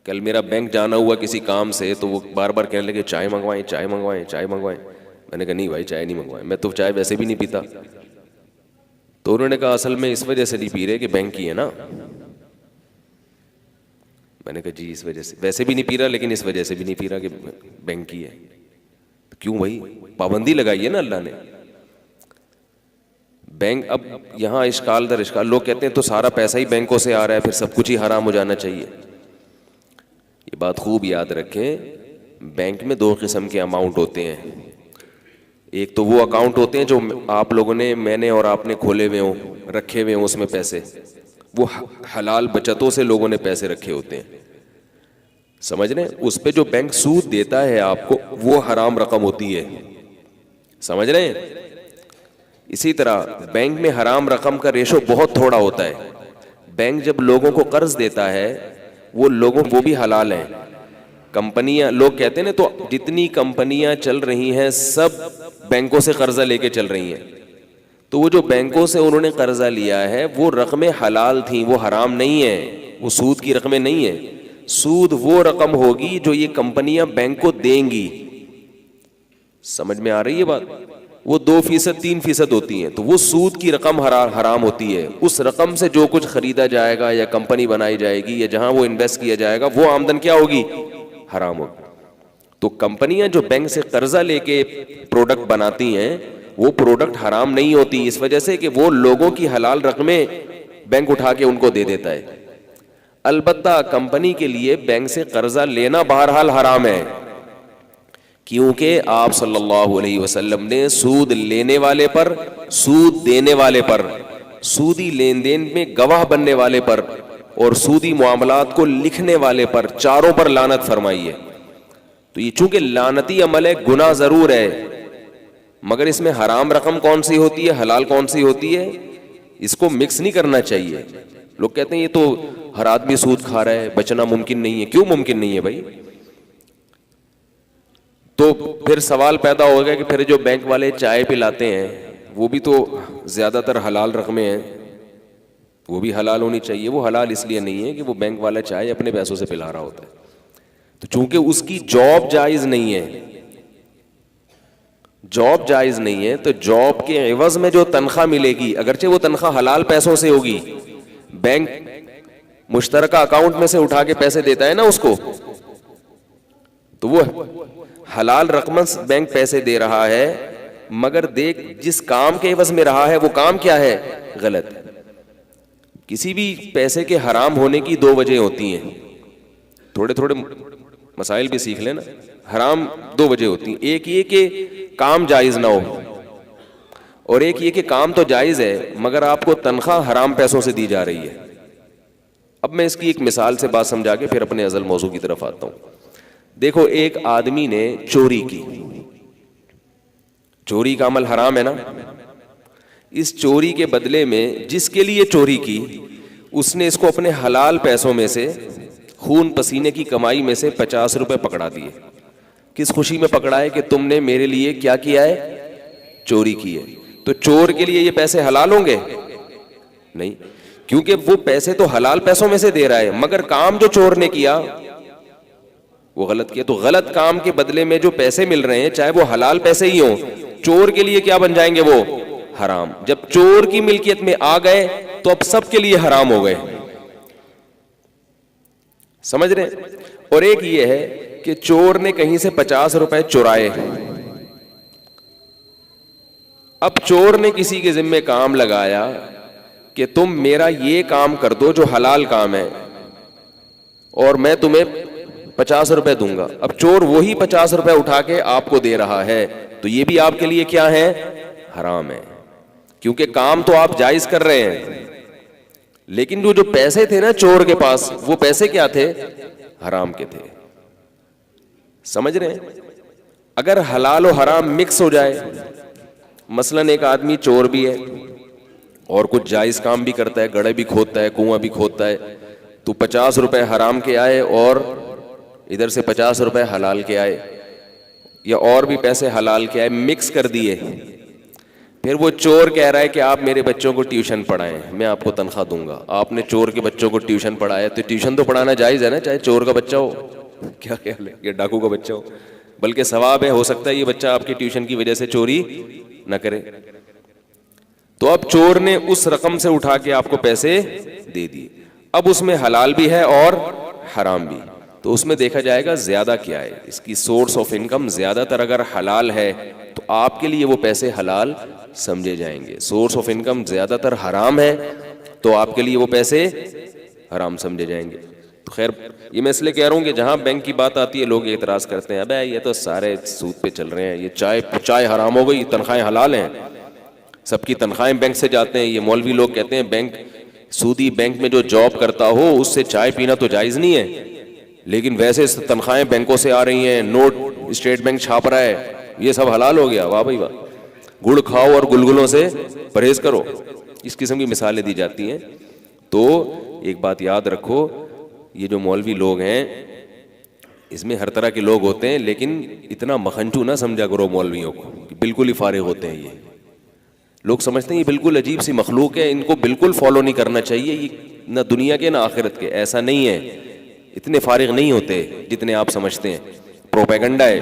کل میرا بینک جانا ہوا کسی کام سے تو وہ بار بار کہنے لگے چائے منگوائیں چائے منگوائیں چائے منگوائیں. میں نے کہا نہیں بھائی چائے نہیں منگوائیں, میں تو چائے ویسے بھی نہیں پیتا. تو انہوں نے کہا اصل میں اس وجہ سے نہیں پی رہے کہ بینک کی ہے نا. میں نے کہا جی اس وجہ سے, ویسے بھی نہیں پی رہا لیکن اس وجہ سے بھی نہیں پی رہا کہ بینک کی ہے. کیوں بھائی, پابندی لگائی ہے نا اللہ نے. بینک اب یہاں اشکال در اشکال, لوگ کہتے ہیں تو سارا پیسہ ہی بینکوں سے آ رہا ہے پھر سب کچھ ہی حرام ہو جانا چاہیے. یہ بات خوب یاد رکھیں, بینک میں دو قسم کے اماؤنٹ ہوتے ہیں. ایک تو وہ اکاؤنٹ ہوتے ہیں جو آپ لوگوں نے, میں نے اور آپ نے کھولے ہوئے ہوں, رکھے ہوئے ہوں اس میں پیسے, وہ حلال بچتوں سے لوگوں نے پیسے رکھے ہوتے ہیں, سمجھ رہے ہیں. اس پہ جو بینک سود دیتا ہے آپ کو وہ حرام رقم ہوتی ہے, سمجھ رہے ہیں. اسی طرح بینک میں حرام رقم کا ریشو بہت تھوڑا ہوتا ہے. بینک جب لوگوں کو قرض دیتا ہے وہ لوگوں وہ بھی حلال ہیں. کمپنیاں, لوگ کہتے ہیں نا, تو جتنی کمپنیاں چل رہی ہیں سب بینکوں سے قرضہ لے کے چل رہی ہیں. تو وہ جو بینکوں سے انہوں نے قرضہ لیا ہے وہ رقمیں حلال تھیں, وہ حرام نہیں ہیں, وہ سود کی رقمیں نہیں ہیں. سود وہ رقم ہوگی جو یہ کمپنیاں بینک کو دیں گی. سمجھ میں آ رہی ہے بات؟ وہ 2% 3% ہوتی ہیں, تو وہ سود کی رقم حرام ہوتی ہے. اس رقم سے جو کچھ خریدا جائے گا یا کمپنی بنائی جائے گی یا جہاں وہ انویسٹ کیا جائے گا وہ آمدن کیا ہوگی؟ حرام ہوگی. تو کمپنیاں جو بینک سے قرضہ لے کے پروڈکٹ بناتی ہیں وہ پروڈکٹ حرام نہیں ہوتی, اس وجہ سے کہ وہ لوگوں کی حلال رقمیں بینک اٹھا کے ان کو دے دیتا ہے. البتہ کمپنی کے لیے بینک سے قرضہ لینا بہرحال حرام ہے, کیونکہ آپ صلی اللہ علیہ وسلم نے سود لینے والے پر, سود دینے والے پر, سودی لین دین میں گواہ بننے والے پر اور سودی معاملات کو لکھنے والے پر, چاروں پر لعنت فرمائی ہے. تو یہ چونکہ لعنتی عمل ہے, گناہ ضرور ہے, مگر اس میں حرام رقم کون سی ہوتی ہے, حلال کون سی ہوتی ہے, اس کو مکس نہیں کرنا چاہیے. لوگ کہتے ہیں یہ تو ہر آدمی سود کھا رہا ہے, بچنا ممکن نہیں ہے. کیوں ممکن نہیں ہے بھائی؟ تو پھر سوال پیدا ہو گیا کہ پھر جو بینک والے چائے پلاتے ہیں وہ بھی تو زیادہ تر حلال رقمیں ہیں, وہ بھی حلال ہونی چاہیے. وہ حلال اس لیے نہیں ہے کہ وہ بینک والا چائے اپنے پیسوں سے پلا رہا ہوتا ہے, تو چونکہ اس کی جاب جائز نہیں ہے, جاب جائز نہیں ہے, تو جاب کے عوض میں جو تنخواہ ملے گی, اگرچہ وہ تنخواہ حلال پیسوں سے ہوگی, بینک مشترکہ اکاؤنٹ میں سے اٹھا کے پیسے دیتا ہے نا اس کو, تو وہ حلال رقم بینک پیسے دے رہا ہے, مگر دیکھ جس کام کے عوض میں رہا ہے وہ کام کیا ہے؟ غلط. کسی بھی پیسے کے حرام ہونے کی دو وجہ ہوتی ہیں, تھوڑے تھوڑے مسائل بھی سیکھ لینا. حرام دو وجہ ہوتی ہیں, ایک یہ کہ کام جائز نہ ہو, اور ایک یہ کہ کام تو جائز ہے مگر آپ کو تنخواہ حرام پیسوں سے دی جا رہی ہے. اب میں اس کی ایک مثال سے بات سمجھا کے پھر اپنے اصل موضوع کی طرف آتا ہوں. دیکھو, ایک آدمی نے چوری کی, چوری کا عمل حرام ہے نا. اس چوری کے بدلے میں جس کے لیے چوری کی اس نے اس کو اپنے حلال پیسوں میں سے, خون پسینے کی کمائی میں سے 50 روپے پکڑا دیے. کس خوشی میں پکڑا ہے کہ تم نے میرے لیے کیا کیا ہے؟ چوری کی ہے. تو چور کے لیے یہ پیسے حلال ہوں گے؟ نہیں, کیونکہ وہ پیسے تو حلال پیسوں میں سے دے رہا ہے, مگر کام جو چور نے کیا وہ غلط کیا. تو غلط کام کے بدلے میں جو پیسے مل رہے ہیں چاہے وہ حلال پیسے ہی ہوں, چور کے لیے کیا بن جائیں گے؟ وہ حرام. جب چور کی ملکیت میں آ گئے تو اب سب کے لیے حرام ہو گئے, سمجھ رہے ہیں. اور ایک یہ ہے کہ چور نے کہیں سے 50 روپے چرائے, اب چور نے کسی کے ذمہ کام لگایا کہ تم میرا یہ کام کر دو جو حلال کام ہے اور میں تمہیں 50 روپے دوں گا. اب چور وہی 50 روپے اٹھا کے آپ کو دے رہا ہے, تو یہ بھی آپ کے لیے کیا ہے؟ حرام ہے, کیونکہ کام تو آپ جائز کر رہے ہیں, لیکن جو پیسے تھے نا چور کے پاس, وہ پیسے کیا تھے؟ حرام کے تھے. سمجھ رہے ہیں؟ اگر حلال و حرام مکس ہو جائے, مثلا ایک آدمی چور بھی ہے اور کچھ جائز کام بھی کرتا ہے, گڑھے بھی کھودتا ہے, کنواں بھی کھودتا ہے, تو 50 روپے حرام کے آئے اور ادھر سے 50 روپے حلال کے آئے, یا اور بھی پیسے حلال کے آئے, مکس کر دیے. پھر وہ چور کہہ رہا ہے کہ آپ میرے بچوں کو ٹیوشن پڑھائیں, میں آپ کو تنخواہ دوں گا. آپ نے چور کے بچوں کو ٹیوشن پڑھایا تو ٹیوشن تو پڑھانا جائز ہے نا, چاہے چور کا بچہ ہو, کیا خیال ہے, یا ڈاکو کا بچہ ہو, بلکہ ثواب ہے, ہو سکتا ہے یہ بچہ آپ کی ٹیوشن کی وجہ سے چوری نہ کرے. تو اب چور نے اس رقم سے اٹھا کے آپ کو پیسے دے دیے, اب اس میں حلال بھی ہے اور حرام بھی, تو اس میں دیکھا جائے گا زیادہ کیا ہے, اس کی سورس آف انکم زیادہ تر اگر حلال ہے تو آپ کے لیے وہ پیسے حلال سمجھے جائیں گے, سورس آف انکم زیادہ تر حرام ہے تو آپ کے لیے وہ پیسے حرام سمجھے جائیں گے. تو خیر یہ میں اس لیے کہہ رہا ہوں کہ جہاں بینک کی بات آتی ہے لوگ اعتراض کرتے ہیں, ابے یہ تو سارے سود پہ چل رہے ہیں, یہ چائے حرام ہو گئی, تنخواہیں حلال ہیں, سب کی تنخواہیں بینک سے جاتے ہیں. یہ مولوی لوگ کہتے ہیں بینک سودی بینک میں جو جاب کرتا ہو اس سے چائے پینا تو جائز نہیں ہے, لیکن ویسے تنخواہیں بینکوں سے آ رہی ہیں, نوٹ اسٹیٹ بینک چھاپ رہا ہے, یہ سب حلال ہو گیا. واہ بھائی واہ, گڑ کھاؤ اور گلگلوں سے پرہیز کرو, اس قسم کی مثالیں دی جاتی ہیں. تو ایک بات یاد رکھو, یہ جو مولوی لوگ ہیں اس میں ہر طرح کے لوگ ہوتے ہیں, لیکن اتنا مکھنچو نہ سمجھا کرو مولویوں کو کہ بالکل ہی فارغ ہوتے ہیں. یہ لوگ سمجھتے ہیں یہ بالکل عجیب سی مخلوق ہے, ان کو بالکل فالو نہیں کرنا چاہیے, یہ نہ دنیا کے نہ آخرت کے. ایسا نہیں ہے, اتنے فارغ نہیں ہوتے جتنے آپ سمجھتے ہیں, پروپیگنڈا ہے.